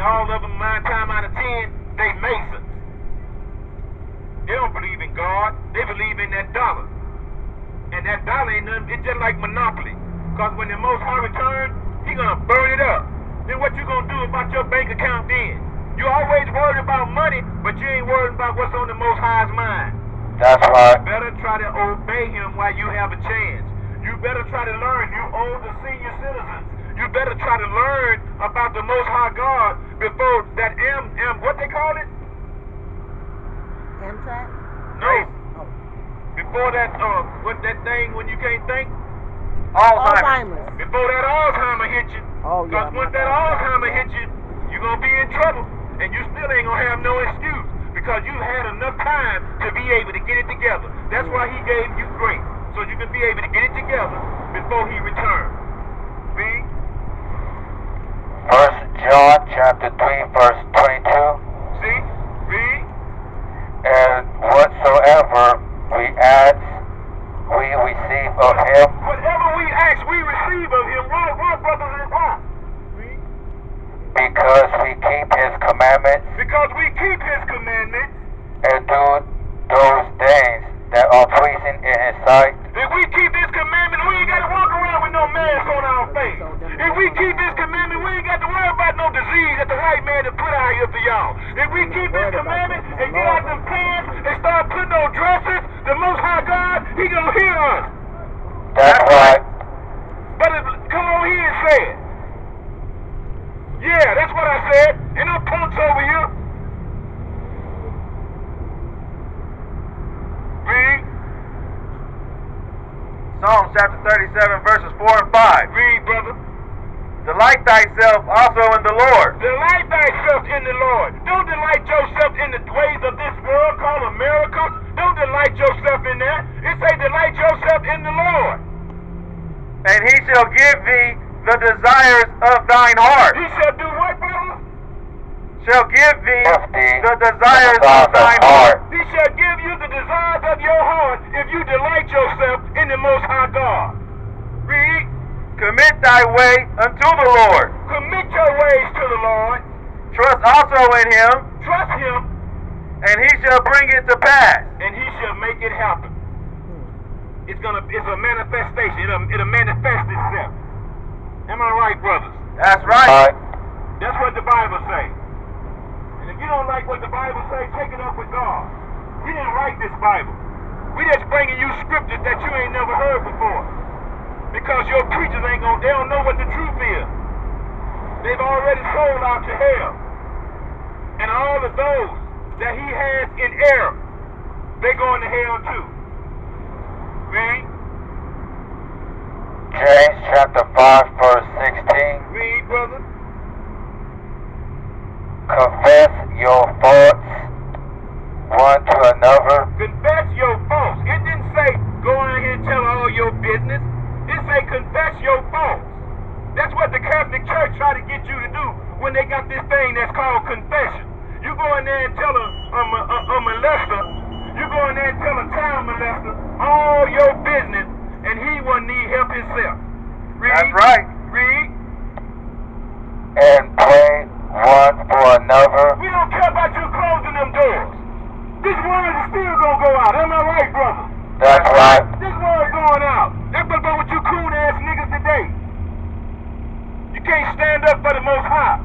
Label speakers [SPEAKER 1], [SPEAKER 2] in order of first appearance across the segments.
[SPEAKER 1] all of them, 9 times out of 10, they Masons. They don't believe in God. They believe in that dollar. And that dollar ain't nothing, it's just like Monopoly. Because when the Most High returns, He's going to burn it up. Then what you going to do about your bank account then? You always worried about money, but you ain't worried about what's on the Most High's mind.
[SPEAKER 2] That's right.
[SPEAKER 1] You better try to obey Him while you have a chance. You better try to learn. You older senior citizens, you better try to learn about the Most High God before that what they call it?
[SPEAKER 3] Amtrak?
[SPEAKER 1] No. Oh. Before that, what that thing when you can't think?
[SPEAKER 3] Alzheimer's.
[SPEAKER 1] Before that Alzheimer hit you.
[SPEAKER 3] Oh, yeah.
[SPEAKER 1] Because once that Alzheimer hit you, you're going to be in trouble. And you still ain't going to have no excuse. Because you had enough time to be able to get it together. That's why He gave you grace. So you can be able to get it together before He returns. Read.
[SPEAKER 2] 1 John chapter 3 verse 22.
[SPEAKER 1] See? Read.
[SPEAKER 2] And whatsoever we ask, we receive of Him.
[SPEAKER 1] Whatever we ask, we receive of Him. Why, brothers and why? Read.
[SPEAKER 2] Because we keep His commandments.
[SPEAKER 1] Because we keep His commandments.
[SPEAKER 2] And do those things that are pleasing in His sight.
[SPEAKER 1] If we keep His commandment, we ain't got to walk around with no mask on our face. If we keep His commandment, we ain't got to worry about no disease that the white man has put out here for y'all. If we keep His commandment and get out them pants and start putting on dresses, the Most High God, He gonna hear us.
[SPEAKER 2] That's right.
[SPEAKER 1] But come on here and say it. Yeah, that's what I said. Ain't no punks over here. Read.
[SPEAKER 4] Psalms chapter 37 verses 4 and 5.
[SPEAKER 1] Read, brother.
[SPEAKER 4] Delight thyself also in the Lord.
[SPEAKER 1] Delight thyself in the Lord. Don't delight yourself in the ways of this world called America. Don't delight yourself in that. It say delight yourself in the Lord.
[SPEAKER 4] And He shall give thee the desires of thine heart.
[SPEAKER 1] He shall do what, brother?
[SPEAKER 4] Shall give thee the desires of thine heart.
[SPEAKER 1] He shall give you the desires of your heart if you delight yourself in the Most High God. Read.
[SPEAKER 4] Commit thy way unto the Lord.
[SPEAKER 1] Commit your ways to the Lord.
[SPEAKER 4] Trust also in Him.
[SPEAKER 1] Trust Him.
[SPEAKER 4] And He shall bring it to pass.
[SPEAKER 1] And He shall make it happen. It's a manifestation. It'll manifest itself. Am I right, brothers?
[SPEAKER 4] That's right.
[SPEAKER 1] That's what the Bible says. And if you don't like what the Bible says, take it up with God. We didn't write this Bible. We just bringing you scriptures that you ain't never heard before. Because your preachers they don't know what the truth is. They've already sold out to hell. And all of those that He has in error, they going to hell too. Read.
[SPEAKER 2] James chapter 5 verse 16.
[SPEAKER 1] Read, brother.
[SPEAKER 2] Confess your faults one to another.
[SPEAKER 1] Confess your faults. It didn't say go out here and tell all your business. It say confess your faults. That's what the Catholic Church try to get you to do when they got this thing that's called confession. You go in there and tell a molester, you go in there and tell a child molester all your business, and he wouldn't need help himself. Read.
[SPEAKER 4] That's right.
[SPEAKER 1] Read.
[SPEAKER 2] And pray one for another.
[SPEAKER 1] We don't care about you closing them doors. This word is still gonna go out. Am I right, brother?
[SPEAKER 2] That's right.
[SPEAKER 1] This word going out. That's what about with you coon ass niggas today. You can't stand up for the Most High,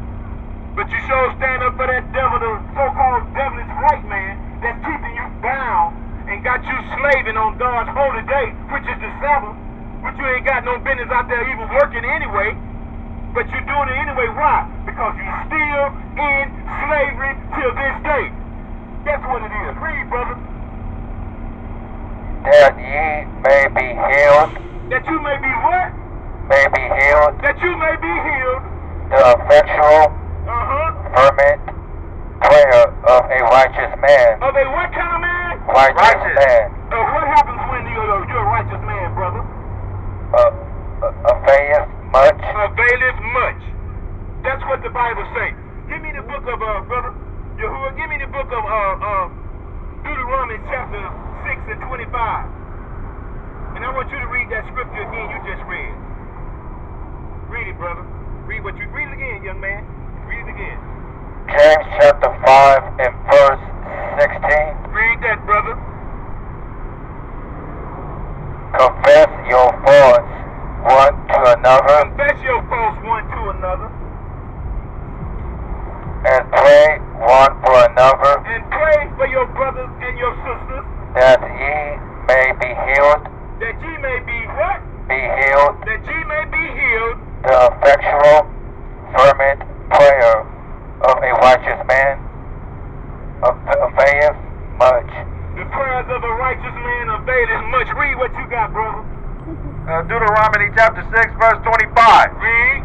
[SPEAKER 1] but you sure stand up for that devil, the so-called devilish white man that's keeping you bound and got you slaving on God's holy day, which is the Sabbath, which you ain't got no business out there even working anyway. But you're doing it anyway. Why? Because you're still in slavery till this day. That's what it is. Read, brother.
[SPEAKER 2] That ye may be healed.
[SPEAKER 1] That you may be what?
[SPEAKER 2] May be healed.
[SPEAKER 1] That you may be healed.
[SPEAKER 2] The effectual, fervent prayer of a righteous man.
[SPEAKER 1] Of a what kind of man?
[SPEAKER 2] Righteous man.
[SPEAKER 1] What happens when you're a righteous man, brother?
[SPEAKER 2] Availeth much.
[SPEAKER 1] Availeth much. That's what the Bible says. Give me the book of, brother Yahuwah, give me the book of Deuteronomy chapter 6 and 25. And I want you to read that scripture again you just read. Read it, brother. Read it again, young man. Read it again. another.
[SPEAKER 2] And pray one for another,
[SPEAKER 1] And pray for your brothers and your sisters,
[SPEAKER 2] that ye may be healed,
[SPEAKER 1] that ye may be what?
[SPEAKER 2] be healed.
[SPEAKER 1] That ye may be healed.
[SPEAKER 2] The effectual, fervent prayer of a righteous man availeth much.
[SPEAKER 1] The prayers of a righteous man availeth much. Read what you got, brother.
[SPEAKER 4] Deuteronomy chapter 6, verse 25.
[SPEAKER 1] Read.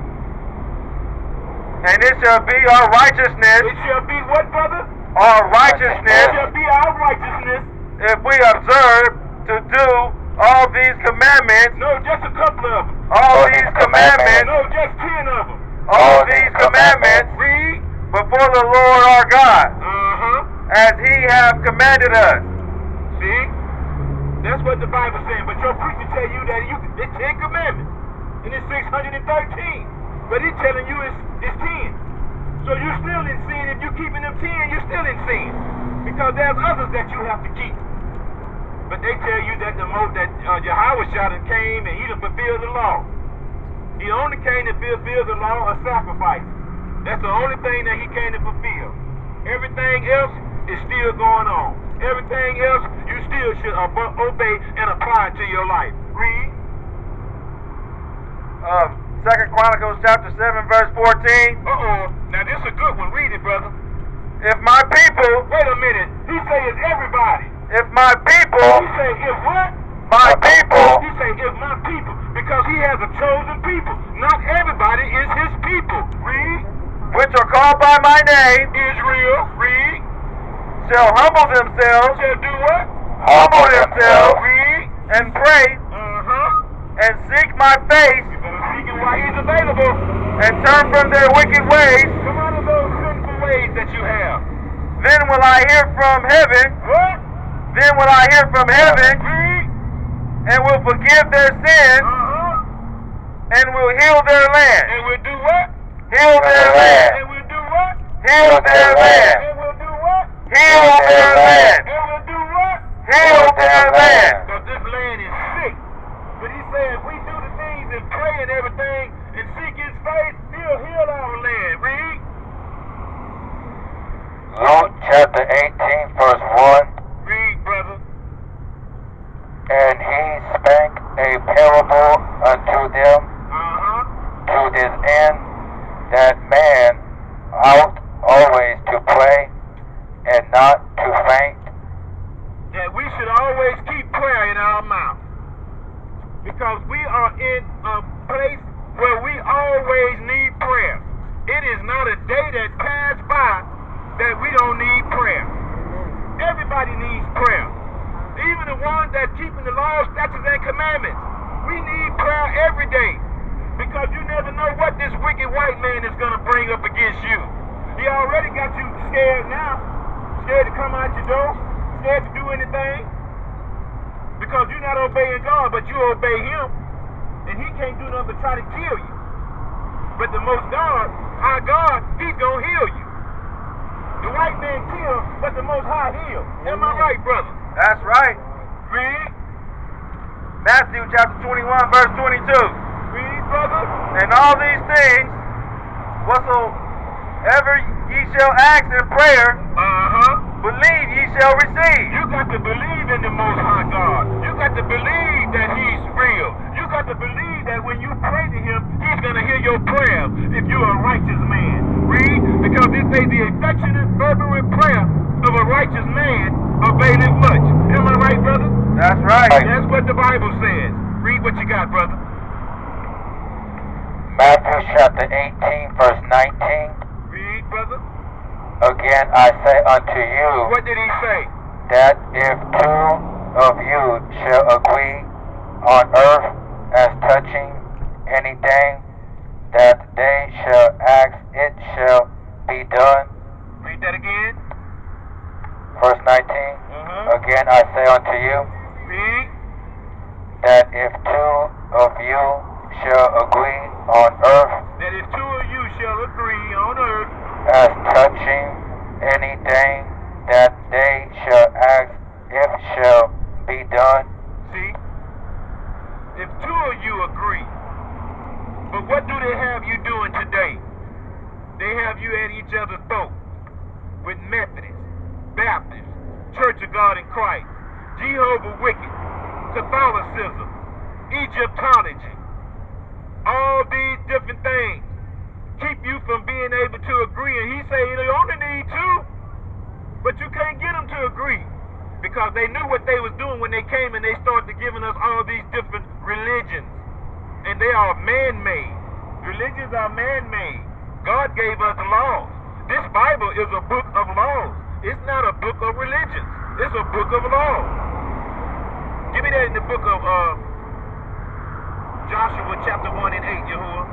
[SPEAKER 4] And it shall be our righteousness,
[SPEAKER 1] It shall be what, brother?
[SPEAKER 4] our
[SPEAKER 1] It
[SPEAKER 4] righteousness,
[SPEAKER 1] shall be our righteousness.
[SPEAKER 4] if we observe to do all these commandments,
[SPEAKER 1] No, just a couple of them.
[SPEAKER 4] all these commandments,
[SPEAKER 1] No, just 10 of them.
[SPEAKER 4] all these commandments
[SPEAKER 1] Read.
[SPEAKER 4] before the Lord our God,
[SPEAKER 1] Uh-huh.
[SPEAKER 4] as he hath commanded us.
[SPEAKER 1] See? That's what the Bible's saying. But your preacher tell you that it's 10 commandments. And it's 613. But he's telling you it's 10. So you're still in sin. If you're keeping them 10, you're still in sin. Because there's others that you have to keep. But they tell you that Yahweh came and he done fulfilled the law. He only came to fulfill the law of sacrifice. That's the only thing that he came to fulfill. Everything else is still going on. Everything else you still should obey and apply to your life. Read.
[SPEAKER 4] 2 Chronicles chapter 7, verse 14.
[SPEAKER 1] Uh-oh. Now this is a good one. Read it, brother.
[SPEAKER 4] If my people,
[SPEAKER 1] Wait a minute. He say it's everybody.
[SPEAKER 4] if my people,
[SPEAKER 1] He say if what?
[SPEAKER 4] my people,
[SPEAKER 1] He say if my people. Because he has a chosen people. Not everybody is his people. Read.
[SPEAKER 4] which are called by my name,
[SPEAKER 1] Israel. Read.
[SPEAKER 4] shall humble themselves,
[SPEAKER 1] Shall do what?
[SPEAKER 4] humble themselves,
[SPEAKER 1] Read.
[SPEAKER 4] and pray,
[SPEAKER 1] Uh-huh.
[SPEAKER 4] and seek my face,
[SPEAKER 1] You better seek him while he's available.
[SPEAKER 4] and turn from their wicked ways,
[SPEAKER 1] Come out of those sinful ways that you have.
[SPEAKER 4] then will I hear from heaven,
[SPEAKER 1] What?
[SPEAKER 4] then will I hear from heaven,
[SPEAKER 1] Read.
[SPEAKER 4] and will forgive their sins,
[SPEAKER 1] Uh-huh.
[SPEAKER 4] and will heal their land.
[SPEAKER 1] And we'll do what?
[SPEAKER 4] Heal their land.
[SPEAKER 1] And we'll do what?
[SPEAKER 4] Heal their land.
[SPEAKER 1] And we'll do what?
[SPEAKER 4] Heal their land.
[SPEAKER 1] And we'll do what?
[SPEAKER 4] Heal their land.
[SPEAKER 1] Because this land is sick. But he said if we do the things and pray and everything and seek his face, he'll heal our land. Read.
[SPEAKER 2] Luke chapter 18, verse 1.
[SPEAKER 1] Read, brother.
[SPEAKER 2] And he spake a parable unto them
[SPEAKER 1] Uh-huh.
[SPEAKER 2] to this end, that man ought always to pray and not to faint.
[SPEAKER 1] That we should always keep prayer in our mouth. Because we are in a place where we always need prayer. It is not a day that passes by that we don't need prayer. Everybody needs prayer. Even the ones that keeping the laws, statutes, and commandments. We need prayer every day. Because you never know what this wicked white man is going to bring up against you. He already got you scared now. Scared to come out your door. Scared to do anything. Because you're not obeying God, but you obey him. And he can't do nothing but try to kill you. But the most God, our God, he's going to heal you. The white man killed, but the most high healed. Am I right, brother?
[SPEAKER 4] That's right.
[SPEAKER 1] Read.
[SPEAKER 4] Matthew chapter 21, verse 22.
[SPEAKER 1] Read, brother.
[SPEAKER 4] And all these things, whatsoever ye shall ask in prayer,
[SPEAKER 1] Uh-huh.
[SPEAKER 4] believe ye shall receive.
[SPEAKER 1] You got to believe in the Most High God. You got to believe that he's real. You got to believe that when you pray to him, he's going to hear your prayers if you're a righteous man. Read, because it says the affectionate, fervent prayer of a righteous man availeth much. Am I right, brother?
[SPEAKER 4] That's right.
[SPEAKER 1] That's what the Bible says. Read what you got, brother.
[SPEAKER 2] Matthew chapter 18, verse 19.
[SPEAKER 1] Read, brother.
[SPEAKER 2] Again I say unto you,
[SPEAKER 1] What did he say?
[SPEAKER 2] that if two of you shall agree on earth as touching anything that they shall ask, it shall be done.
[SPEAKER 1] Read that again.
[SPEAKER 2] Verse 19.
[SPEAKER 1] Uh-huh.
[SPEAKER 2] Again I say unto you,
[SPEAKER 1] Read.
[SPEAKER 2] that if two of you shall agree on earth
[SPEAKER 1] That if two of you shall agree on earth
[SPEAKER 2] as touching anything that they shall ask, it shall be done.
[SPEAKER 1] See? If two of you agree, but what do they have you doing today? can't have you at each other's throat with Methodists, Baptists, Church of God in Christ, Jehovah's Wicked, Catholicism, Egyptology, all these different things keep you from being able to agree. And he say you only need two, but you can't get them to agree because they knew what they was doing when they came and they started giving us all these different religions, and they are man-made. Religions are man-made. God gave us laws. This Bible is a book of laws. It's not a book of religions. It's a book of laws. Give me that in the book of Joshua chapter 1 and 8, Yahuwah.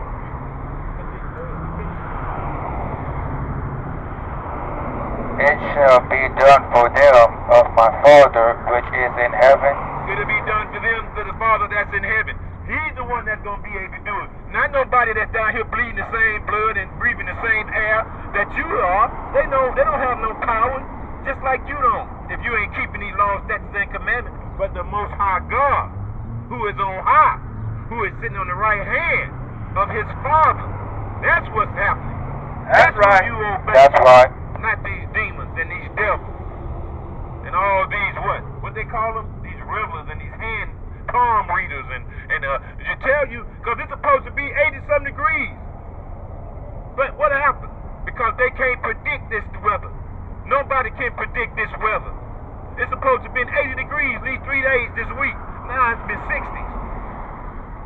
[SPEAKER 2] It shall be done for them of my Father which is in heaven.
[SPEAKER 1] It'll be done for them, to the Father that's in heaven. He's the one that's going to be able to do it. Not nobody that's down here bleeding the same blood and breathing the same air that you are. They know they don't have no power, just like you don't, if you ain't keeping these laws, statutes, and commandments. But the Most High God, who is on high, who is sitting on the right hand of his Father, that's what's happening.
[SPEAKER 4] That's right.
[SPEAKER 1] Who you obey.
[SPEAKER 2] That's right.
[SPEAKER 1] Not these demons and these devils and all these what they call them? These rivers and these palm readers and you tell you, because it's supposed to be 80-some degrees. But what happened? Because they can't predict this weather. Nobody can predict this weather. It's supposed to have been 80 degrees these 3 days this week. Now it's been 60s.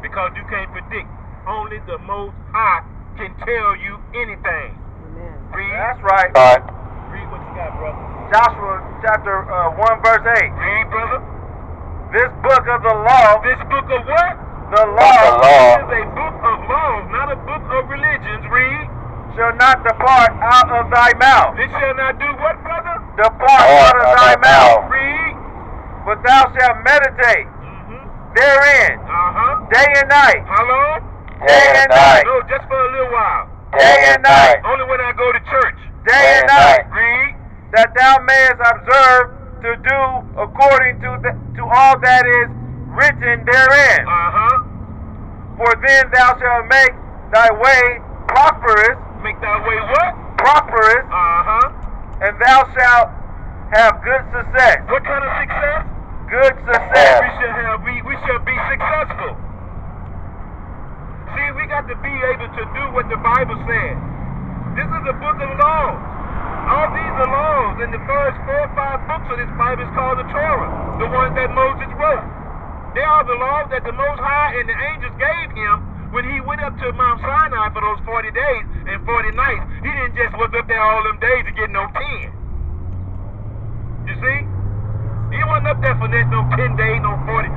[SPEAKER 1] Because you can't predict. Only the Most High can tell you anything.
[SPEAKER 3] Amen.
[SPEAKER 1] Read.
[SPEAKER 4] That's right.
[SPEAKER 1] Read what you got, brother.
[SPEAKER 4] Joshua chapter 1 verse 8.
[SPEAKER 1] Read, brother.
[SPEAKER 4] This book of the law.
[SPEAKER 1] This book of what?
[SPEAKER 4] The
[SPEAKER 2] The
[SPEAKER 4] law
[SPEAKER 2] law
[SPEAKER 1] This is a book of laws, not a book of religions. Read.
[SPEAKER 4] shall not depart out of thy mouth.
[SPEAKER 1] It shall not do what, brother?
[SPEAKER 4] Depart out of thy mouth.
[SPEAKER 1] Read.
[SPEAKER 4] But thou shalt meditate therein day and night.
[SPEAKER 1] How long?
[SPEAKER 2] day and night.
[SPEAKER 1] No, just for a little while.
[SPEAKER 4] Day and night.
[SPEAKER 1] Only when I go to church.
[SPEAKER 4] Day and night.
[SPEAKER 1] Read.
[SPEAKER 4] That thou mayest observe to do according to all that is written therein. For then thou shalt make thy way prosperous.
[SPEAKER 1] Make thy way what?
[SPEAKER 4] Prosperous. And thou shalt have good success.
[SPEAKER 1] What kind of success?
[SPEAKER 4] Good success.
[SPEAKER 1] We shall be successful. See, we got to be able to do what the Bible says. This is a book of laws. All these are laws, and the first 4 or 5 books of this Bible is called the Torah, the ones that Moses wrote. They are the laws that the Most High and the angels gave him when he went up to Mount Sinai for those 40 days and 40 nights. He didn't just was up there all them days to get no 10. You see? He wasn't up there for no 10 days, no 40,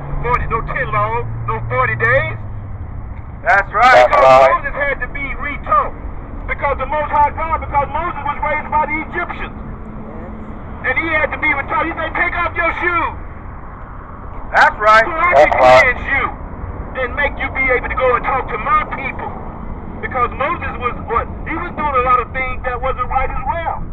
[SPEAKER 1] no 10 laws, no 40 days.
[SPEAKER 4] That's right.
[SPEAKER 1] Because Moses had to be retaught. Because the Most High God, because Moses was raised by the Egyptians. And he had to be retaught. He said, take off your shoes.
[SPEAKER 4] That's right.
[SPEAKER 1] So I can cleanse you and make you be able to go and talk to my people. Because Moses was what? He was doing a lot of things that wasn't right as well.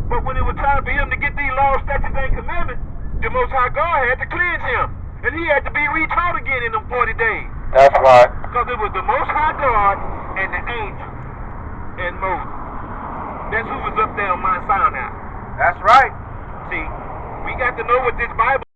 [SPEAKER 1] But when it was time for him to get these laws, statutes, and commandments, the Most High God had to cleanse him. And he had to be retaught again in them 40 days.
[SPEAKER 2] That's right.
[SPEAKER 1] Because it was the Most High God and the angels and Moses. That's who was up there on Mount Sinai.
[SPEAKER 4] That's right.
[SPEAKER 1] See, we got to know what this Bible